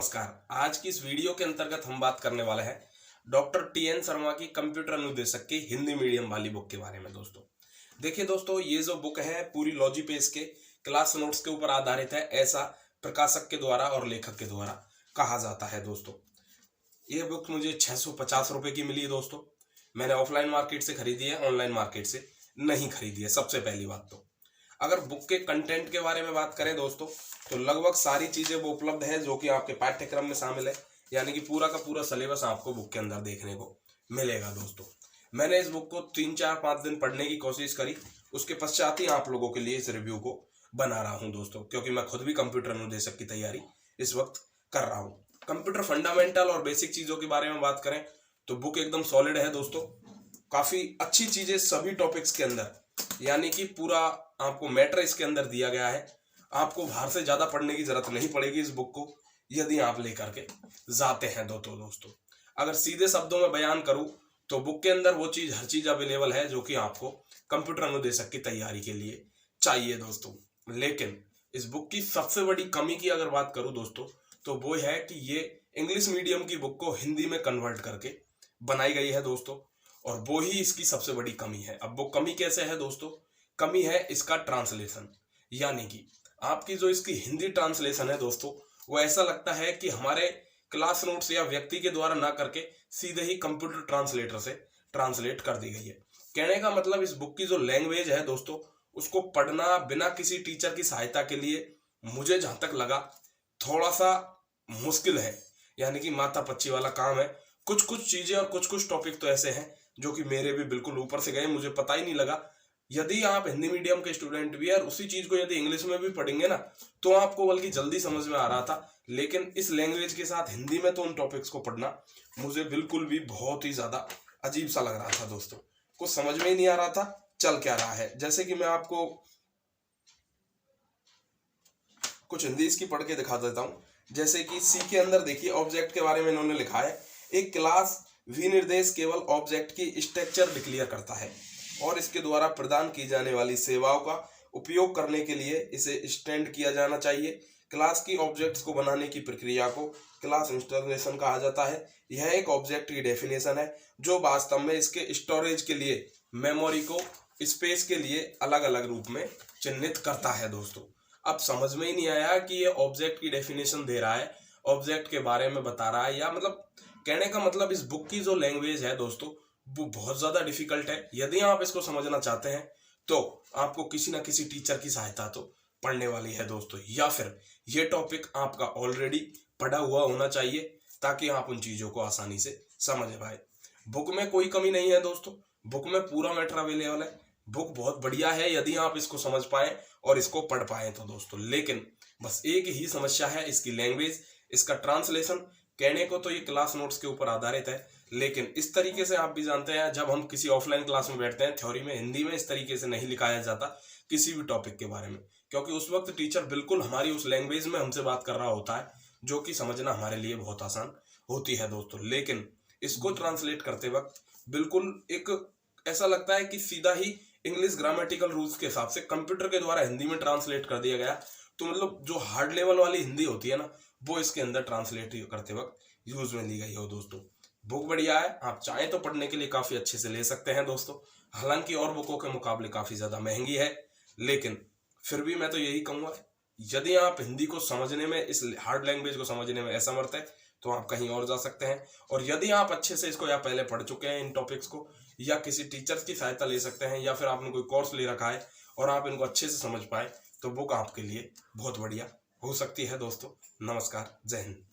नमस्कार। आज की इस वीडियो के अंतर्गत हम बात करने वाले हैं डॉक्टर टी.एन. शर्मा की कंप्यूटर अनुदेशक की हिंदी मीडियम वाली बुक के बारे में। दोस्तों देखिए दोस्तों, ये जो बुक है पूरी लॉजी पेज के क्लास नोट्स के ऊपर आधारित है, ऐसा प्रकाशक के द्वारा और लेखक के द्वारा कहा जाता है। दोस्तों ये बुक मुझे 650 रुपए की मिली है। दोस्तों मैंने ऑफलाइन मार्केट से खरीदी है, ऑनलाइन मार्केट से नहीं खरीदी है। सबसे पहली बात तो अगर बुक के कंटेंट के बारे में बात करें दोस्तों, तो लगभग सारी चीजें वो उपलब्ध है जो कि आपके पाठ्यक्रम में शामिल है, यानी कि पूरा का पूरा सिलेबस आपको बुक के अंदर देखने को मिलेगा। दोस्तों मैंने इस बुक को 3-4-5 दिन पढ़ने की कोशिश करी, उसके पश्चात ही आप लोगों के लिए इस रिव्यू को बना रहा हूं दोस्तों, क्योंकि मैं खुद भी कंप्यूटर अनुदेशक की तैयारी इस वक्त कर रहा हूँ। कंप्यूटर फंडामेंटल और बेसिक चीजों के बारे में बात करें तो बुक एकदम सॉलिड है दोस्तों, काफी अच्छी चीजें सभी टॉपिक्स के अंदर, यानी कि पूरा आपको मैटर इसके अंदर दिया गया है। आपको बाहर से ज्यादा पढ़ने की जरूरत नहीं पड़ेगी इस बुक को, यदि आप लेकर के जाते हैं। दोस्तों अगर सीधे शब्दों में बयान करूं तो बुक के अंदर वो चीज, हर चीज अवेलेबल है जो कि आपको कंप्यूटर अनुदेशक की तैयारी के लिए चाहिए दोस्तों। लेकिन इस बुक की सबसे बड़ी कमी की अगर बात करूं दोस्तों, तो वो है कि ये इंग्लिश मीडियम की बुक को हिंदी में कन्वर्ट करके बनाई गई है दोस्तों, और वो ही इसकी सबसे बड़ी कमी है। अब वो कमी कैसे है दोस्तों? कमी है इसका ट्रांसलेशन, यानी कि आपकी जो इसकी हिंदी ट्रांसलेशन है दोस्तों, वो ऐसा लगता है कि हमारे क्लास नोट्स या व्यक्ति के द्वारा ना करके सीधे ही कंप्यूटर ट्रांसलेटर से ट्रांसलेट कर दी गई है। कहने का मतलब इस बुक की जो लैंग्वेज है दोस्तों, उसको पढ़ना बिना किसी टीचर की सहायता के लिए मुझे जहां तक लगा थोड़ा सा मुश्किल है, यानी कि माथा पच्ची वाला काम है। कुछ कुछ चीजें और कुछ कुछ टॉपिक तो ऐसे हैं जो कि मेरे भी बिल्कुल ऊपर से गए, मुझे पता ही नहीं लगा। यदि आप हिंदी मीडियम के स्टूडेंट भी और उसी चीज को यदि इंग्लिश में भी पढ़ेंगे ना, तो आपको बल्कि जल्दी समझ में आ रहा था। लेकिन इस लैंग्वेज के साथ हिंदी में तो उन टॉपिक्स को पढ़ना मुझे बिल्कुल भी बहुत ही ज्यादा अजीब सा लग रहा था दोस्तों। कुछ समझ में ही नहीं आ रहा था चल क्या रहा है। जैसे कि मैं आपको कुछ हिंदी इसकी पढ़ के दिखा देता हूँ। जैसे कि सी के अंदर देखिए, ऑब्जेक्ट के बारे में इन्होंने लिखा है, एक क्लास विनिर्देश केवल ऑब्जेक्ट की स्ट्रक्चर डिक्लेयर करता है और इसके द्वारा प्रदान की जाने वाली सेवाओं का उपयोग करने के लिए इसे स्टैंड किया जाना चाहिए। क्लास की ऑब्जेक्ट्स को बनाने की प्रक्रिया को क्लास इंस्टॉलेशन कहा जाता है। यह एक ऑब्जेक्ट की डेफिनेशन है जो वास्तव में इसके स्टोरेज के लिए, मेमोरी को स्पेस के लिए अलग अलग रूप में चिन्हित करता है। दोस्तों अब समझ में ही नहीं आया कि ये ऑब्जेक्ट की डेफिनेशन दे रहा है, ऑब्जेक्ट के बारे में बता रहा है, या मतलब कहने का मतलब इस बुक की जो लैंग्वेज है दोस्तों, वो बहुत ज्यादा डिफिकल्ट है। यदि आप इसको समझना चाहते हैं तो आपको किसी ना किसी टीचर की सहायता तो पढ़ने वाली है दोस्तों, या फिर ये टॉपिक आपका ऑलरेडी पढ़ा हुआ होना चाहिए ताकि आप उन चीजों को आसानी से समझ पाए। बुक में कोई कमी नहीं है दोस्तों, बुक में पूरा मैटर अवेलेबल है। बुक बहुत बढ़िया है यदि आप इसको समझ पाए और इसको पढ़ पाए तो दोस्तों। लेकिन बस एक ही समस्या है, इसकी लैंग्वेज, इसका ट्रांसलेशन। कहने को तो ये क्लास नोट्स के ऊपर आधारित है, लेकिन इस तरीके से आप भी जानते हैं, जब हम किसी ऑफलाइन क्लास में बैठते हैं, थ्योरी में हिंदी में इस तरीके से नहीं लिखाया जाता किसी भी टॉपिक के बारे में, क्योंकि उस वक्त टीचर बिल्कुल हमारी उस लैंग्वेज में हमसे बात कर रहा होता है, जो कि समझना हमारे लिए बहुत आसान होती है दोस्तों। लेकिन इसको ट्रांसलेट करते वक्त बिल्कुल एक ऐसा लगता है कि सीधा ही इंग्लिश ग्रामेटिकल रूल्स के हिसाब से कंप्यूटर के द्वारा हिंदी में ट्रांसलेट कर दिया गया। तो मतलब जो हार्ड लेवल वाली हिंदी होती है ना, वो इसके अंदर ट्रांसलेट करते वक्त यूज में ली गई हो दोस्तों। बुक बढ़िया है, आप चाहें तो पढ़ने के लिए काफी अच्छे से ले सकते हैं दोस्तों। हालांकि और बुकों के मुकाबले काफी ज्यादा महंगी है, लेकिन फिर भी मैं तो यही कहूंगा, यदि आप हिंदी को समझने में, इस हार्ड लैंग्वेज को समझने में असमर्थ है, तो आप कहीं और जा सकते हैं। और यदि आप अच्छे से इसको या पहले पढ़ चुके हैं इन टॉपिक्स को, या किसी टीचर्स की सहायता ले सकते हैं, या फिर आपने कोई कोर्स ले रखा है और आप इनको अच्छे से समझ पाए, तो बुक आपके लिए बहुत बढ़िया हो सकती है दोस्तों। नमस्कार, जय हिंद।